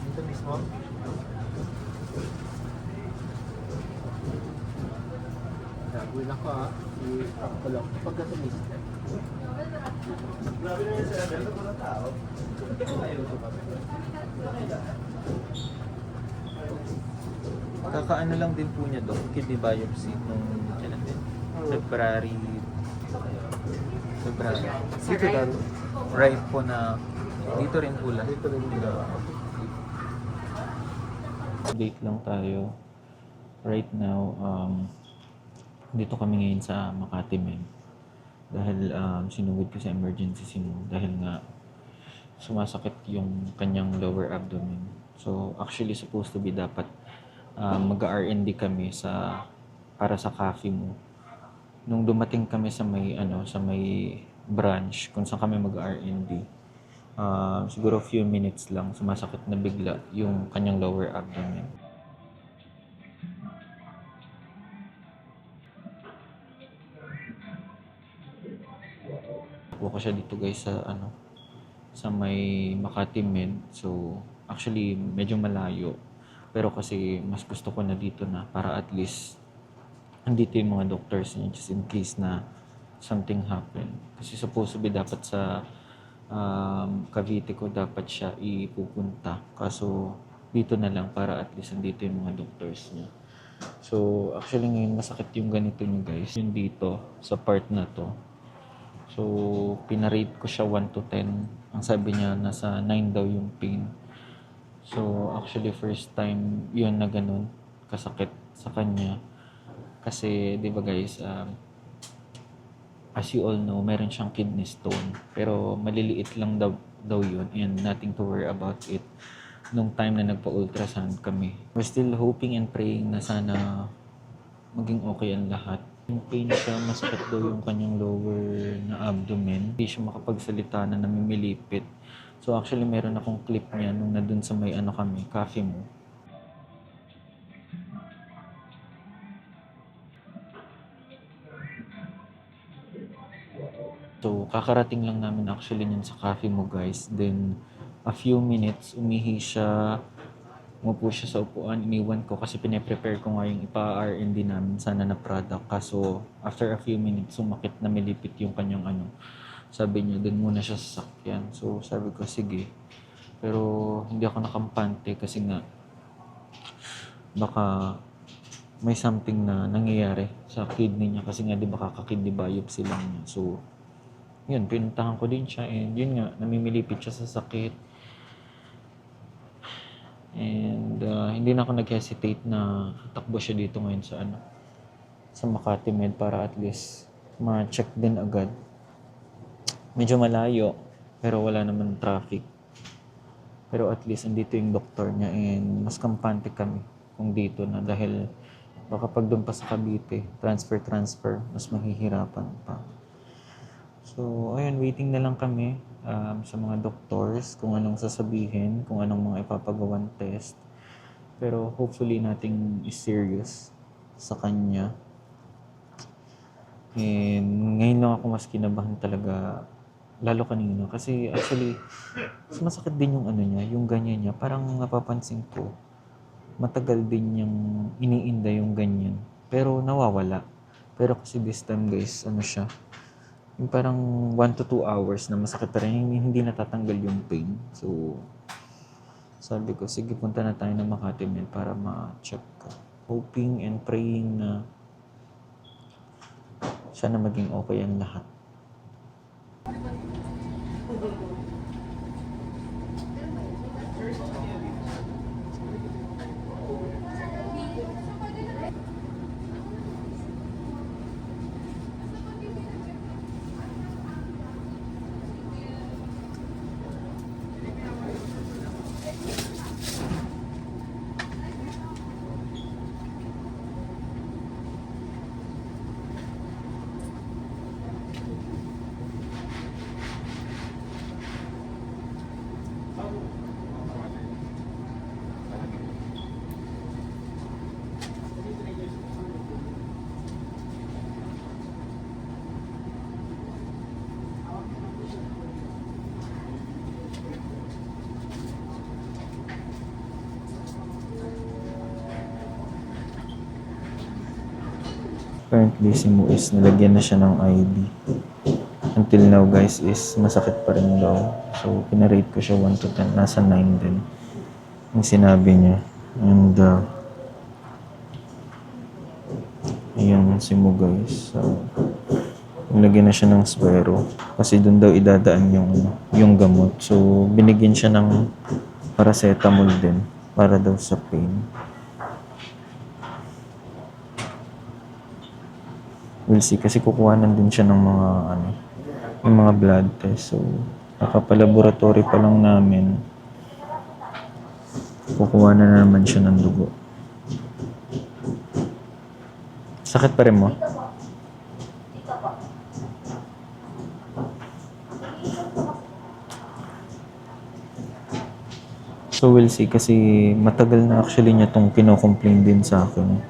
Dito mismo. Gagawin ako i-up ko lang. Pagka mismo. Grabe naman sa level ng mga tao. Kakaano lang din po niya, Dok, kidney biopsy nung kailan din? February. Dito lang. Right po na dito rin po lang. Dito rin nila. Update lang tayo. Right now, dito kami ngayon sa Makati Men. Dahil sinugod ko sa emergency simu dahil nga sumasakit yung kanyang lower abdomen. So actually supposed to be dapat mag-R&D kami para sa cafe mo. Nung dumating kami sa may branch kung saan kami mag-R&D, siguro few minutes lang sumasakit na bigla yung kanyang lower abdomen. Buko siya dito guys sa may Makati Med. So actually medyo malayo. Pero kasi mas gusto ko na dito na para at least andito yung mga doctors niya just in case na something happen. Kasi supposedly dapat sa Cavite ko dapat siya ipupunta. Kaso dito na lang para at least andito yung mga doctors niya. So actually ngayon masakit yung ganito niyo guys. Yung dito sa part na to. So pinarate ko siya 1 to 10. Ang sabi niya nasa 9 daw yung pain. So, actually, first time yun na ganun, kasakit sa kanya. Kasi, di ba guys, as you all know, meron siyang kidney stone. Pero, maliliit lang daw yun and nothing to worry about it nung time na nagpa-ultrasound kami. We're still hoping and praying na sana maging okay ang lahat. Yung pain siya, masakit daw yung kanyang lower na abdomen. Hindi siya makapagsalita na namimilipit. So actually meron akong clip niya nung nandun sa may kami, cafe mo. So kakarating lang namin actually nun sa cafe mo guys. Then a few minutes, umihi siya. Umupo siya sa upuan, iniwan ko kasi pinaprepare ko nga yung ipa-R&D namin sana na product. Kaso after a few minutes, sumakit na milipit yung kanyang sabi niya, dun muna siya sa sakyan. So sabi ko, sige. Pero hindi ako nakampante kasi nga baka may something na nangyayari sa kidney niya kasi nga di ba kaka-kidney biopsy lang niya. So yun, pinuntahan ko din siya and yun nga, namimilipit siya sa sakit. And hindi na ako nag-hesitate na takbo siya dito ngayon sa Makati Med para at least ma-check din agad. Medyo malayo pero wala naman traffic. Pero at least andito yung doktor niya and mas kampante kami kung dito na dahil baka pag doon pa sa Cavite, transfer, mas mahihirapan pa. So, ayun, waiting na lang kami sa mga doctors kung anong sasabihin, kung anong mga ipapagawan test. Pero hopefully nating is serious sa kanya. And ngayon lang ako mas kinabahan talaga lalo kanina kasi actually masakit din yung niya, yung ganyan niya. Parang napapansin ko matagal din yung iniinda yung ganyan. Pero nawawala. Pero kasi this time guys, siya, yung parang 1 to 2 hours na masakit pa rin, hindi natatanggal yung pain. So, sabi ko, sige, punta na tayo ng Makati Med para ma-check ka. Hoping and praying na sana maging okay ang lahat. Currently, si Mo is nilagyan na siya ng IV. Until now, guys, is masakit pa rin daw. So, pinarate ko siya 1 to 10. Nasa 9 din. Yung sinabi niya. And, ayan si Mo, guys. So, nilagyan na siya ng swero. Kasi doon daw idadaan yung gamot. So, binigyan siya ng paracetamol din para daw sa pain. We'll see. Kasi kukuhanan din siya ng mga, yung mga blood test. So, nakapalaboratory pa lang namin. Kukuha na naman siya ng dugo. Sakit pa rin mo? So we'll see kasi matagal na actually niya tong kino-complain din sa akin.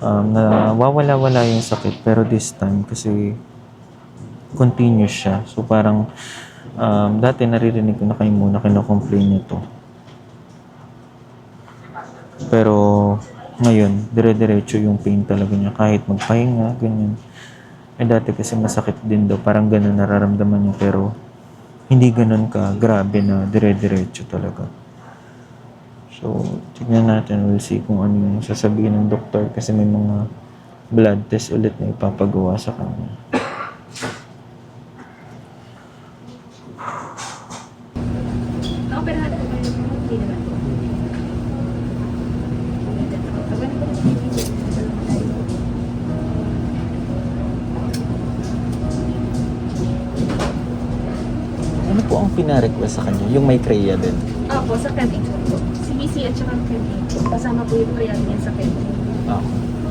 Na wawala-wala yung sakit pero this time kasi continuous siya. So parang dati naririnig ko na kayo muna kino-complain niya to. Pero ngayon, dire-diretso yung pain talaga niya kahit magpahinga, ganyan. Eh dati kasi masakit din daw, parang ganun nararamdaman niya pero hindi ganun ka grabe na dire-diretso talaga. So, tignan natin, we'll see kung ano yung sasabihin ng doktor kasi may mga blood test ulit na ipapagawa sa kanya. Naoperahan ko ba yung hindi naman po? Ano po ang pina-request sa kanya? Yung may Creia din? Opo, sa Candid po. CBC at saka Candid. Kasama po yung kaya niya sa Candid.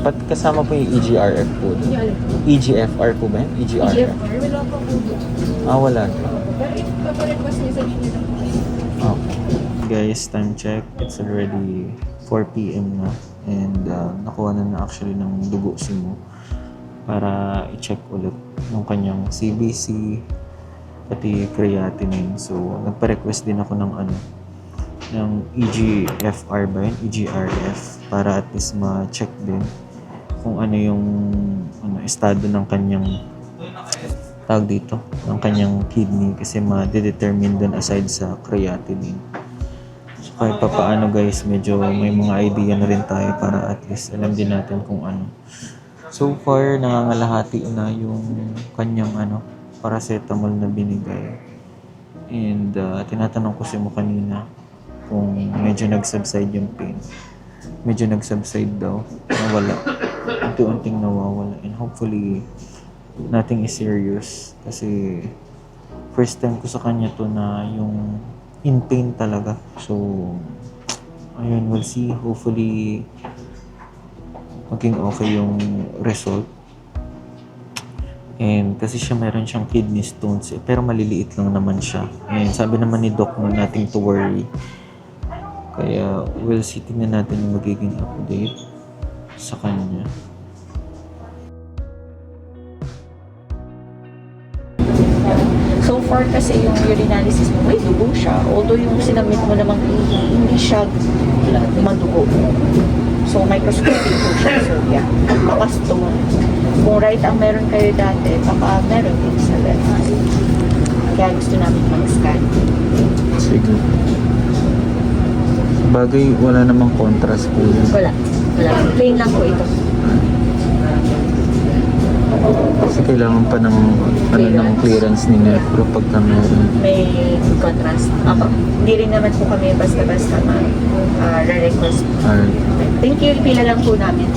Pat kasama po yung EGRF po. Hindi alam po. EGFR po ba yun? EGRF? EGFR, wala po po. Wala. Pero if paparequest niya, sabihin niya lang po. Okay. Guys, time check. It's already 4 p.m. na. And nakuha na actually ng dugo si Mo para i-check ulit yung kanyang CBC pati creatinine. So, nagpa-request din ako ng ng EGFR ba yun? EGRF para at least ma-check din kung ano yung estado ng kanyang tawag dito, ng kanyang kidney kasi ma-determine din aside sa creatinine. So kahit pa paano guys, medyo may mga idea na rin tayo para at least alam din natin kung ano. So far, nangangalahati na yung kanyang paracetamol na binigay. And tinatanong ko si Mo kanina kung medyo nag-subside yung pain. Medyo nag-subside daw. Nawala. Unti-unting nawawala. And hopefully, nothing is serious. Kasi, first time ko sa kanya to na yung in pain talaga. So, ayun, we'll see. Hopefully, maging okay yung result. And kasi meron siyang kidney stones pero maliliit lang naman siya. And sabi naman ni Doc na nothing to worry. Kaya we'll see, tingnan natin yung magiging update sa kanya. So far kasi yung urinalysis mo, may dugo siya. Although yung sinamit mo namang hindi siya madugo. So microscopic po siya. So yeah, baka stone. Kung right ang meron kayo dati, baka meron din sa left. Kaya gusto namin mag-scan. Sige. Bagay, wala namang contrast po yun. Wala. Plain lang po ito. Kasi kailangan pa ng ng clearance ni Nepro pagka meron. May contrast. Ako. Hindi rin naman po kami basta-basta re-request. Alright. Thank you. Pila lang po namin.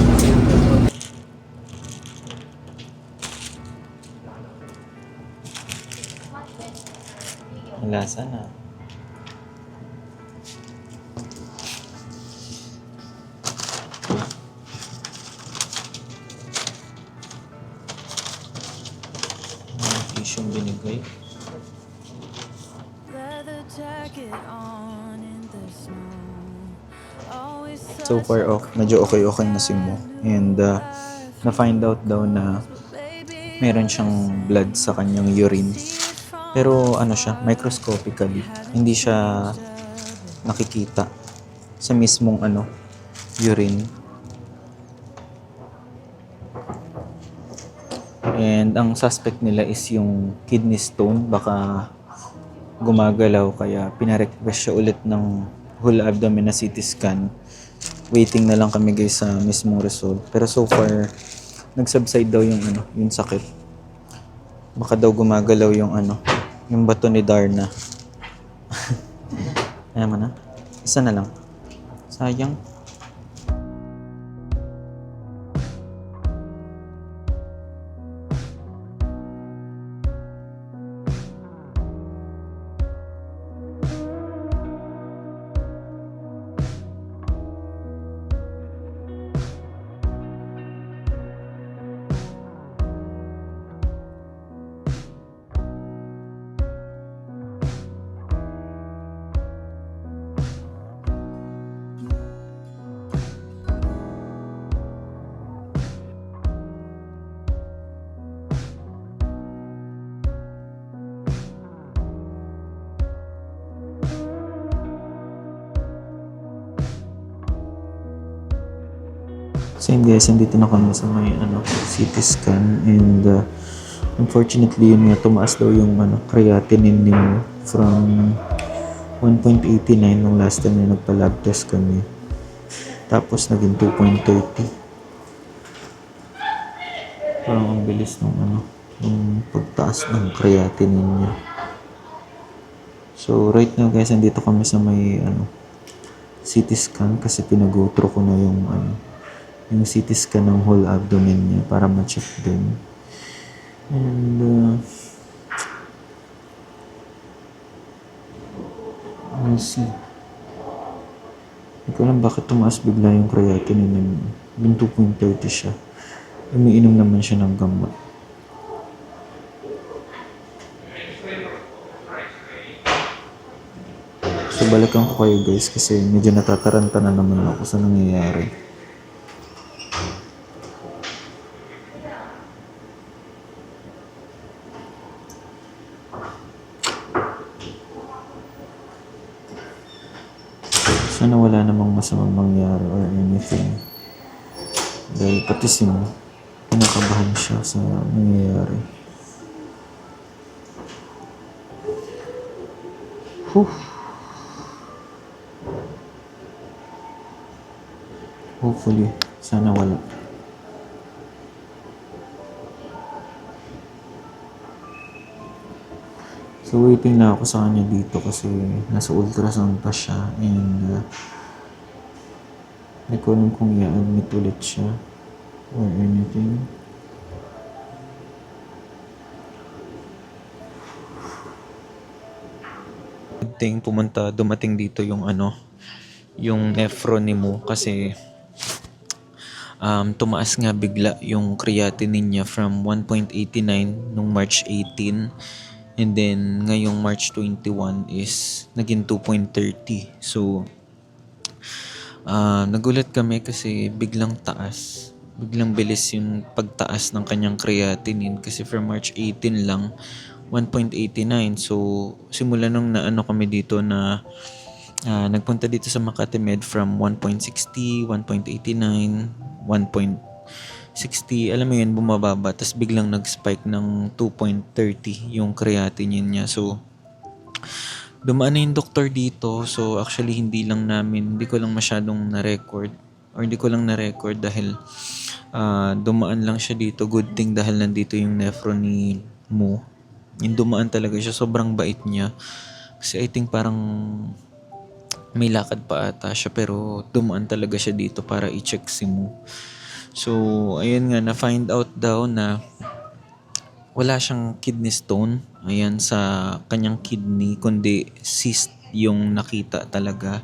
Wala sana. Yung binigay. So far, medyo okay na si Mo. And na-find out daw na meron siyang blood sa kanyang urine. Pero siya, microscopically. Hindi siya nakikita sa mismong urine. And ang suspect nila is yung kidney stone. Baka gumagalaw kaya pinarequest siya ulit ng whole abdomen na CT scan. Waiting na lang kami guys sa mismong result. Pero so far, nag-subside daw yung yung sakit. Baka daw gumagalaw yung yung bato ni Darna. Ayan mo na. Isa na lang. Sayang. So yun guys, nandito na kami sa may CT scan and unfortunately yun nga tumaas daw yung creatinine niyo from 1.89 nung last time na nagpa-lab test kami. Tapos naging 2.30. Parang ang bilis ng yung pagtaas ng creatinine niya. So right now guys, nandito kami sa may CT scan kasi pinag-go-through ko na yung yung CT scan ng whole abdomen niya para ma-check din. And we'll see. Hindi ko alam bakit tumaas bigla yung creatinine niya. Yung 2.30 siya. Umiinom naman siya ng gamot. So balikan ko kayo guys kasi medyo natataranta na naman ako sa nangyayari. Sana wala namang masamang mangyari or anything. Dahil pati si Mo, kinakabahan siya sa nangyayari. Hopefully, sana wala. So waiting na ako sa kanya dito kasi nasa ultrasound pa siya and hindi ko alam kung i-admit ulit siya or anything. Good thing dumating dito yung yung nephron ni Mo kasi tumaas nga bigla yung creatinine niya from 1.89 nung March 18. And then, ngayong March 21 is naging 2.30. So, nagulat kami kasi biglang taas. Biglang bilis yung pagtaas ng kanyang creatinine kasi from March 18 lang, 1.89. So, simula nung kami dito na nagpunta dito sa Makati Med from 1.60, 1.89, 1.60, alam mo yun, bumababa. Tapos biglang nag-spike ng 2.30 yung creatinine niya. So, dumaan na yung doktor dito. So, actually, hindi ko lang masyadong na-record. Or hindi ko lang na-record dahil dumaan lang siya dito. Good thing dahil nandito yung nephron ni Mo. Yung dumaan talaga siya. Sobrang bait niya. Kasi I think parang may lakad pa ata siya. Pero dumaan talaga siya dito para i-check si Mo. So, ayun nga, na-find out daw na wala siyang kidney stone. Ayan, sa kanyang kidney, kundi cyst yung nakita talaga.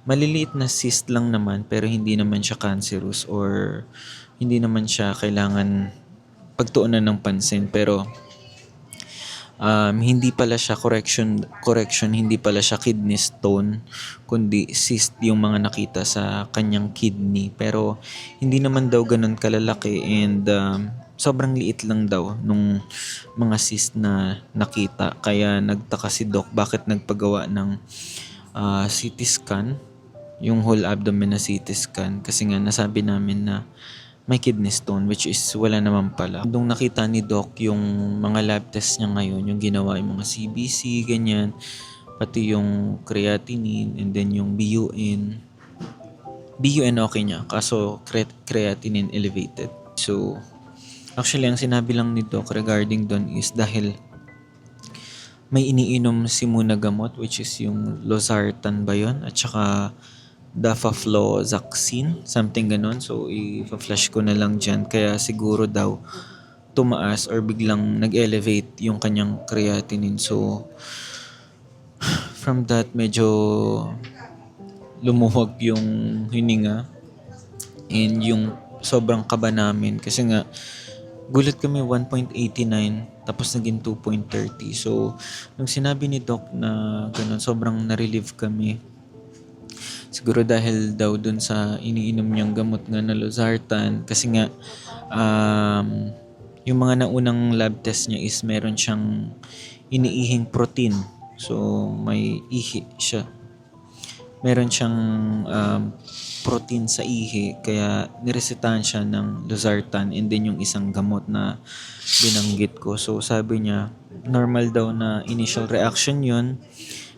Maliliit na cyst lang naman, pero hindi naman siya cancerous or hindi naman siya kailangan pagtuunan ng pansin. Pero, hindi pala siya correction, hindi pala siya kidney stone, kundi cyst yung mga nakita sa kanyang kidney. Pero hindi naman daw ganun kalalaki and sobrang liit lang daw nung mga cyst na nakita. Kaya nagtaka si Doc bakit nagpagawa ng CT scan, yung whole abdomen na CT scan. Kasi nga nasabi namin na may kidney stone, which is wala naman pala. Nung nakita ni Doc yung mga lab test niya ngayon, yung ginawa yung mga CBC, ganyan, pati yung creatinine, and then yung BUN. BUN okay niya, kaso creatinine elevated. So, actually, ang sinabi lang ni Doc regarding doon is dahil may iniinom si Muna gamot, which is yung losartan ba yun? At saka dafafloxacin, something ganon. So, i-flash ko na lang dyan. Kaya siguro daw tumaas or biglang nag-elevate yung kanyang creatinine. So, from that, medyo lumuwag yung hininga and yung sobrang kaba namin. Kasi nga, gulat kami 1.89 tapos naging 2.30. So, nung sinabi ni Doc na ganun, sobrang na-relieve kami. Siguro dahil daw dun sa iniinom niyang gamot nga na losartan. Kasi nga, yung mga naunang lab test niya is meron siyang iniihing protein. So, may ihi siya. Meron siyang protein sa ihi. Kaya niresetahan siya ng losartan and then yung isang gamot na binanggit ko. So, sabi niya, normal daw na initial reaction yun.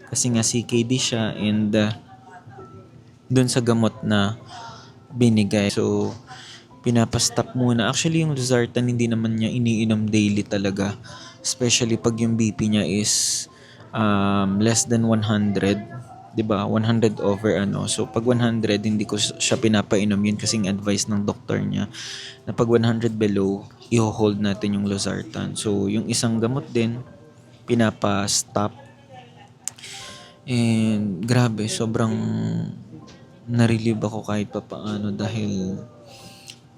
Kasi nga CKD siya and dun sa gamot na binigay. So, pinapastop muna. Actually, yung losartan hindi naman niya iniinom daily talaga. Especially pag yung BP niya is less than 100. 'Di ba? 100 over ano. So, pag 100, hindi ko siya pinapainom yun kasi advice ng doktor niya na pag 100 below, i-hold natin yung losartan. So, yung isang gamot din, pinapa-stop. And grabe, sobrang na-relieve ako kahit pa paano dahil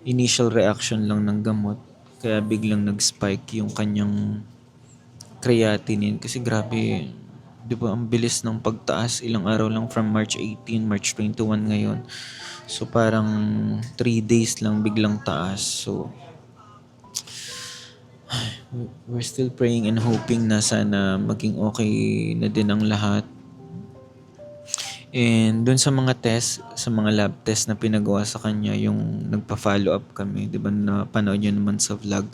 initial reaction lang ng gamot kaya biglang nag-spike yung kanyang creatinine kasi grabe, di ba ang bilis ng pagtaas, ilang araw lang from March 18, March 21 ngayon. So parang 3 days lang biglang taas. So we're still praying and hoping na sana maging okay na din ang lahat. And dun sa mga test, sa mga lab test na pinagawa sa kanya, yung nagpa-follow up kami, di ba napanood yun naman sa vlog.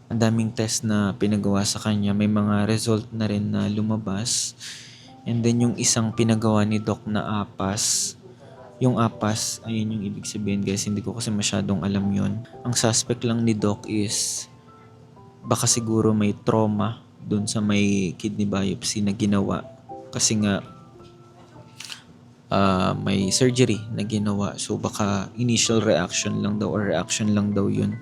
Ang daming test na pinagawa sa kanya, may mga result na rin na lumabas. And then yung isang pinagawa ni Doc na APAS, yung APAS, ayun yung ibig sabihin guys, hindi ko kasi masyadong alam yun. Ang suspect lang ni Doc is, baka siguro may trauma dun sa may kidney biopsy na ginawa. Kasi nga, may surgery na ginawa. So, baka initial reaction lang daw or reaction lang daw yun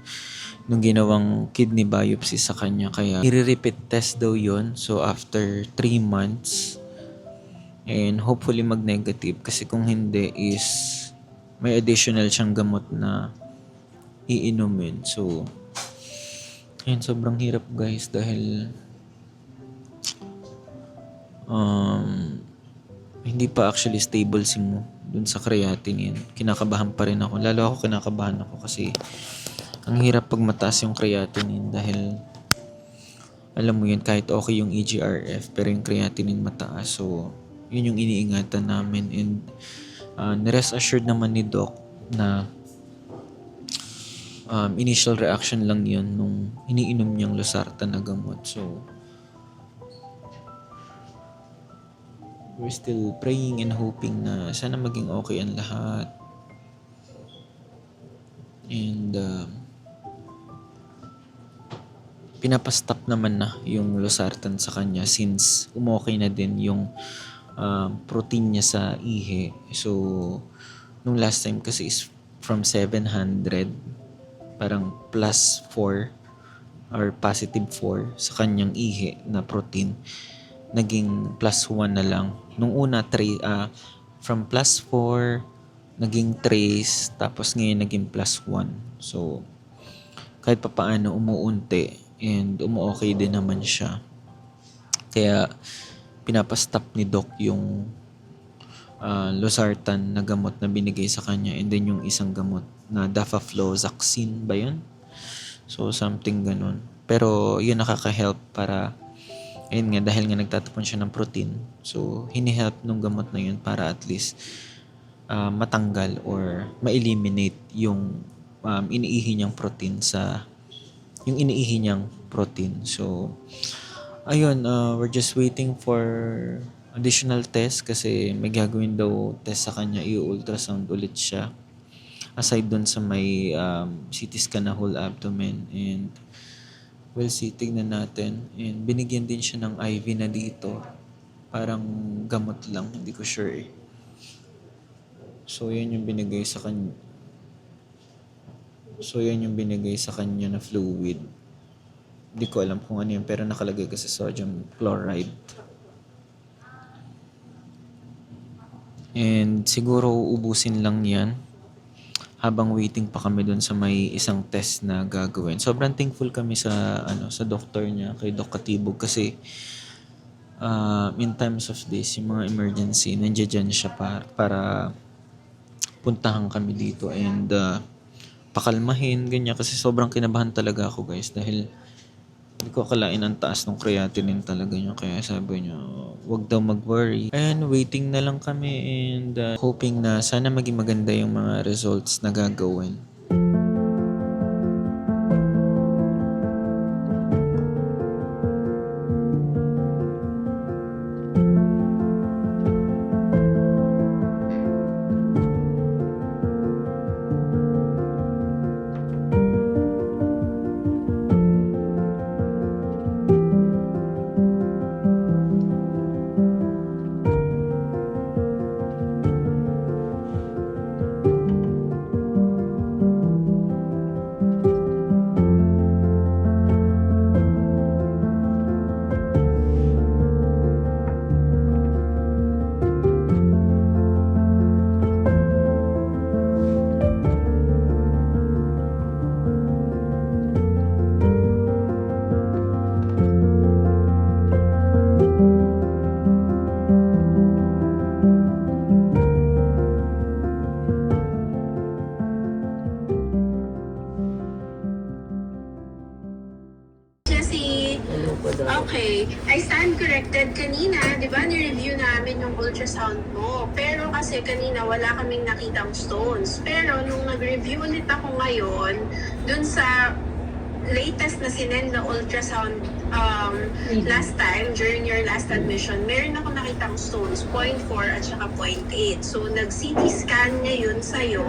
nung ginawang kidney biopsy sa kanya. Kaya, i-repeat test daw yun. So, after 3 months, and hopefully mag-negative. Kasi kung hindi is, may additional siyang gamot na iinumin. So, ayun, sobrang hirap guys dahil hindi pa actually stable si Mo dun sa creatinine. Kinakabahan pa rin ako. Lalo ako kinakabahan ako kasi ang hirap pag mataas yung creatinine dahil alam mo yun, kahit okay yung EGRF pero yung creatinine mataas. So, yun yung iniingatan namin and nirest assured naman ni Doc na initial reaction lang yun nung iniinom niyang losartan na gamot. So, we're still praying and hoping na sana maging okay ang lahat. And pinapastop naman na yung losartan sa kanya since umokay na din yung protein niya sa ihi. So, nung last time kasi is from 700, parang plus 4 or positive 4 sa kanyang ihi na protein. Naging plus 1 na lang. Nung una, from plus 4, naging 3, tapos ngayon naging plus 1. So, kahit pa paano umuunti and umuokay din naman siya. Kaya, pinapastop ni Doc yung losartan na gamot na binigay sa kanya and then yung isang gamot na dafafloxacin ba yun? So, something ganun. Pero, yun nakaka-help para ayun nga, dahil nga nagtatapon siya ng protein. So, hini-help nung gamot na yun para at least matanggal or ma-eliminate yung iniihi niyang protein yung iniihi niyang protein. So, ayun, we're just waiting for additional test kasi may gagawin daw test sa kanya, i-ultrasound ulit siya. Aside dun sa may CT scan na whole abdomen, and we'll see, tignan natin. And binigyan din siya ng IV na dito. Parang gamot lang, hindi ko sure eh. So, yan yung binigay sa kanya. Na fluid. Hindi ko alam kung ano yun, pero nakalagay kasi sodium chloride. And siguro ubusin lang yan habang waiting pa kami dun sa may isang test na gagawin. Sobrang thankful kami sa doctor niya, kay Doc Katibog, kasi in times of this, yung mga emergency, nandiyan siya para puntahan kami dito and pakalmahin, ganyan. Kasi sobrang kinabahan talaga ako, guys, dahil hindi ko akalain ang taas ng creatinine talaga niya. Kaya sabi niya, wag daw mag-worry. And waiting na lang kami and hoping na sana maging maganda yung mga results na gagawin. Okay, I stand corrected. Kanina, di ba, ni-review namin yung ultrasound mo. Pero kasi kanina wala kaming nakitang stones. Pero nung nag-review ulit ako ngayon, dun sa latest na sinend na ultrasound last time, during your last admission, meron ako nakitang stones, 0.4 at saka 0.8. So, nag-CT scan ngayon sa'yo,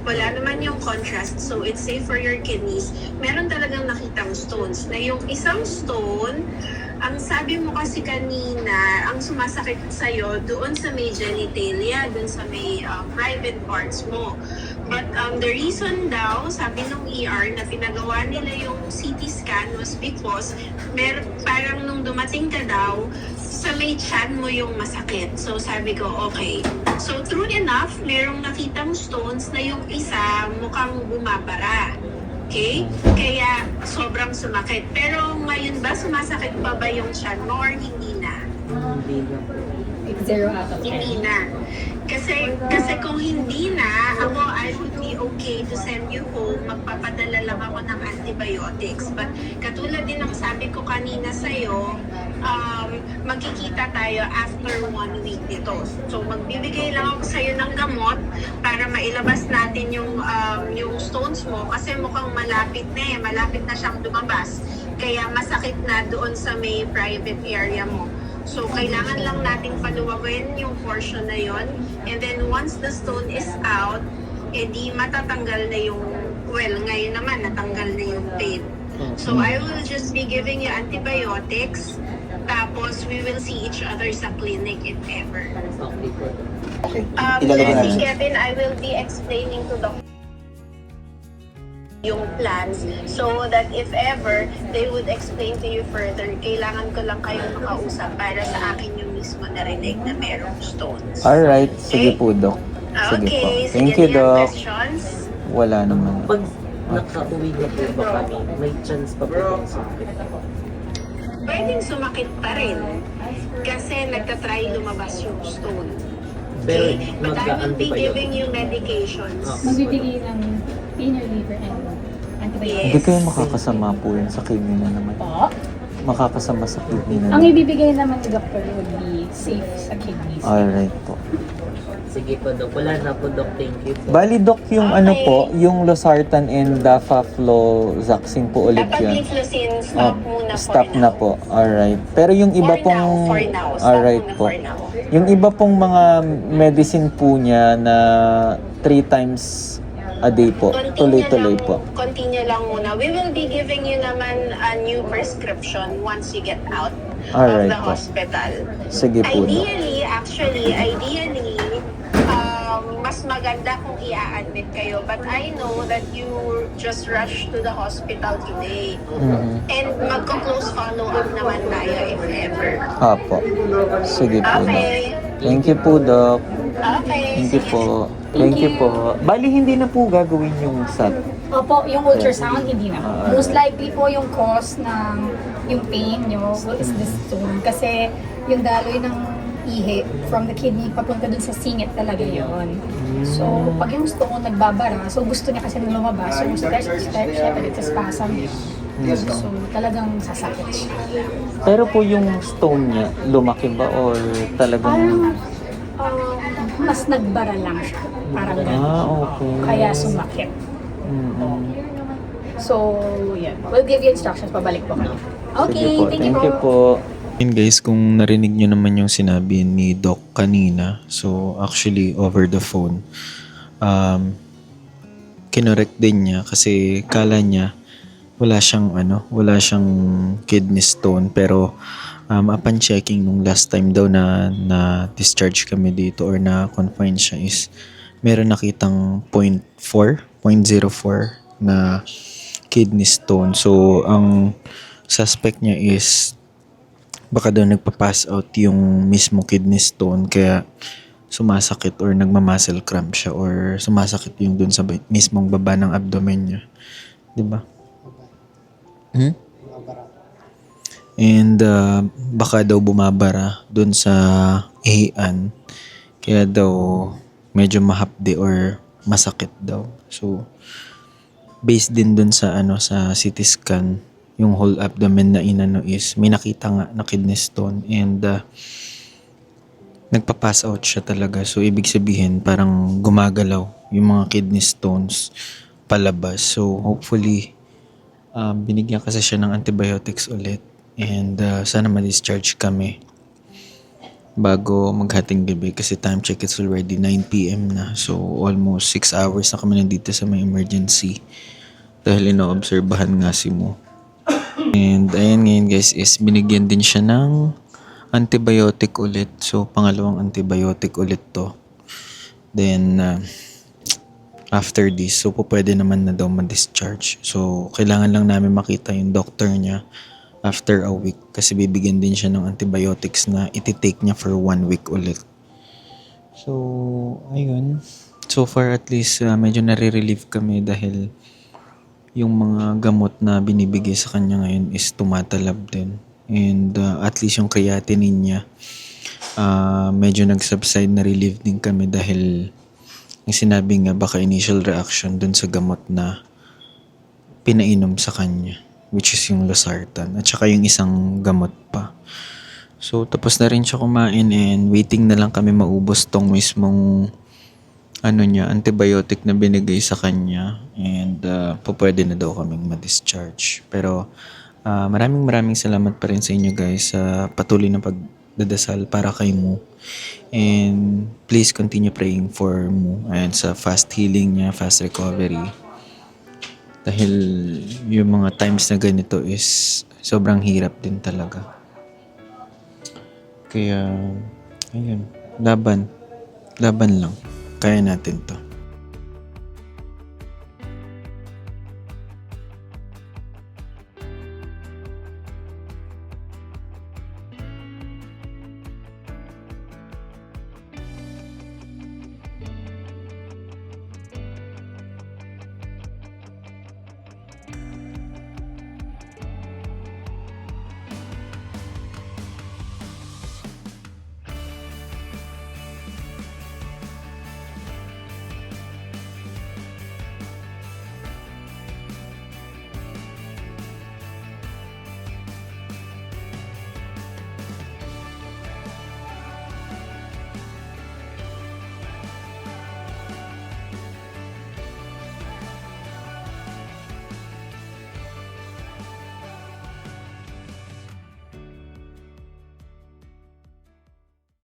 wala naman yung contrast, so it's safe for your kidneys. Meron talagang nakitang stones. Na yung isang stone, ang sabi mo kasi kanina, ang sumasakit sa'yo doon sa may genitalia, doon sa may private parts mo. But the reason daw, sabi nung ER, na pinagawa nila yung CT scan was because parang nung dumating ka daw, sa may tiyan mo yung masakit. So sabi ko, okay. So true enough, merong nakitang stones na yung isa mukhang bumabara. Okay? Kaya sobrang sumakit. Pero ngayon ba, sumasakit pa ba yung tiyan mo or hindi na? Zero out of 10. Hindi na. Kasi kung hindi na, ako, I would be okay to send you home. Magpapadala lang ako ng antibiotics. But katulad din ng sabi ko kanina sa'yo, magkikita tayo after 1 week nito. So magbibigay lang ako sa'yo ng gamot para mailabas natin yung stones mo kasi mukhang malapit na siyang lumabas. Kaya masakit na doon sa may private area mo. So, kailangan lang nating paluwagin yung portion na yon. And then, once the stone is out, edi matatanggal na yung, ngayon naman, natanggal na yung pain. So, I will just be giving you antibiotics. Tapos, we will see each other sa clinic if ever. Okay. Sir Kevin, I will be explaining to the yung plans so that if ever they would explain to you further, kailangan ko lang kayong makausap para sa akin yung mismo narinig na merong stones. Alright, sige po, Doc. Sige po. Okay, Thank sige, you, any Doc. questions? Wala naman. Pag nakauwi na po ba kami, may chance pa po bang sumakit? Pwedeng sumakit pa rin kasi nagtatry lumabas yung stone. Pero Okay, but I will be giving you medications. Magbibigay ng pain reliever and antibiotics. Hindi kayo makakasama po yun sa kidney na naman. Po. Makakasama sa kidney na Ang naman. ibibigay naman ni doctor would be safe sa kidneys. Alright po. Sige po, Dok. Wala na po, Dok. Thank you po. Bali, Doc, yung ano po, yung Losartan and Dafafloxacin po ulit yun. Dapagliflozin, stop muna Stop for na now. po. Alright. Pero yung iba For pong... now, for now. Stop Alright muna po. for now. Yung iba pong mga medicine po niya na 3 times a day po. Tuloy-tuloy po. Continue lang muna. We will be giving you naman a new prescription once you get out Alright of the po. hospital. Sige po, Doc. Ideally, mas maganda kung i-admit kayo. But I know that you just rushed to the hospital today. Mhm. And magko-close follow-up naman tayo if ever. Apo. Sige po, Doc. Okay. Thank you po, Doc. Okay. Thank you sige. po. Thank you po. Bali, hindi na po gagawin yung SAT. Opo, yung ultrasound, hindi na. Ah. Most likely po yung cause ng yung pain nyo is the stone. Kasi yung daloy ng ihi from the kidney papunta dun sa singit talaga yon. So, pag yung stone nagbabara, so gusto niya kasi nung lumabas, so yung stretch siya, but it's a spasm. So, talagang sasakit siya. Pero po yung stone niya, lumaki ba or talagang... Parang mas nagbara lang siya. Parang ganun. okay. Kaya sumakit. Mm-mm. So, yan. We'll give you instructions. Pabalik po kami. Okay, Sige po. thank you po. Yun guys, kung narinig nyo naman yung sinabi ni Doc kanina, so actually over the phone, kinorek din niya kasi kala niya wala siyang kidney stone, pero upon checking nung last time daw na discharge kami dito or na confine siya is meron nakitang 0.04 na kidney stone. So ang suspect niya is baka daw nagpa-pass out yung mismo kidney stone kaya sumasakit or nagma-muscle cramp siya or sumasakit yung dun sa mismong baba ng abdomen niya. 'Di ba? And baka daw bumabara dun sa ihian kaya daw medyo mahapdi or masakit daw. So based din dun sa sa CT scan, yung whole abdomen na inano is may nakita nga na kidney stone and nagpa-pass out siya talaga. So ibig sabihin parang gumagalaw yung mga kidney stones palabas. So hopefully binigyan kasi siya ng antibiotics ulit and sana ma-discharge kami bago maghating gabi kasi time check it's already 9 PM na. So almost 6 hours na kami nandito sa may emergency dahil inoobserbahan nga si Mo. And ayan ngayon guys is binigyan din siya ng antibiotic ulit. So pangalawang antibiotic ulit to. Then after this, so pwede naman na daw ma-discharge. So kailangan lang namin makita yung doctor niya after a week kasi bibigyan din siya ng antibiotics na iti-take niya for 1 week ulit. So ayun. So far at least medyo nare-relieve kami dahil yung mga gamot na binibigay sa kanya ngayon is tumatalab din. And at least yung creatinine niya, medyo nag-subside, na relieve din kami dahil yung sinabi nga baka initial reaction dun sa gamot na pinainom sa kanya, which is yung Losartan. At saka yung isang gamot pa. So tapos na rin siya kumain and waiting na lang kami maubos tong mismong antibiotic na binigay sa kanya and pwede na daw kaming ma-discharge. Pero maraming salamat pa rin sa inyo guys sa patuloy na pagdadasal para kay Mo. And please continue praying for Mo and sa fast healing niya, fast recovery. Dahil yung mga times na ganito is sobrang hirap din talaga. Kaya ayun, laban lang. Kaya natin to.